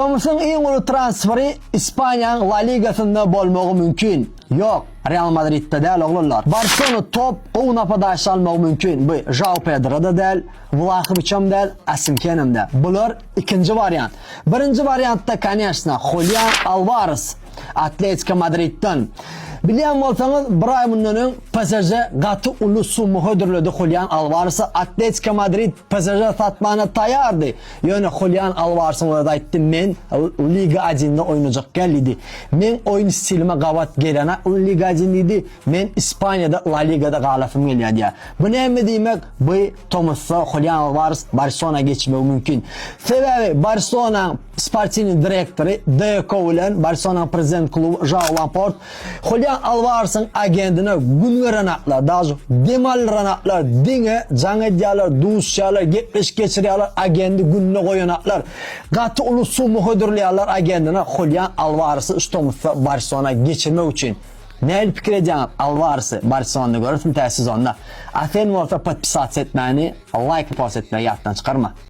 Thomas'ın eng ulug' transferi İspaniyaning La Ligasida bo'lmog'i mumkin. Yo'q, Real Madridda değil o'g'illar. Barcelona top u napadashni olmog'i mumkin. Bu Joao Pedro'da değil, Vlahovic ham değil, Asimken ham değil. Bular ikinci variant. Birinci variantda, конечно, Julian Alvarez Atletico Madriddan. Bilgan bo'lsangiz, Braymonning PSG g'ati ulu summa hodirladi Julian Alvarez. Atletico Madrid PSG satmani tayyordi. Yani Julian Alvarez orada aytdi, men Liga 1'da oynayacakkan dedi. Men oyun stilime qavat gelene Liga 1 dedi. Men İspanya'da La Liga'da g'alabim keladi. Bu nima demek? Bu Thomas'sa Julian Alvarez Barcelona geçmesi mümkün. Sebebi Barcelona sportivni direktori Deco bilan Barcelona prezident klubu Joao Laporte Julian Alvarez'ın agentine gün verenaklar, daha çok demal ranaklar, dine, canediyalar, duşyalar, gepleş geçiriyorlar, agenti gününe koyanaklar. Gatı ulusu muhudurlayanlar agentine Julian Alvarez'ı üstümüzde Barcelona geçirmek için. Ne fikir edeceğim Alvarez'ı Barcelona'da görürsün, təsiz onda. Aferin orta подписаться etmeni, like post etmeyi yattan çıkarma.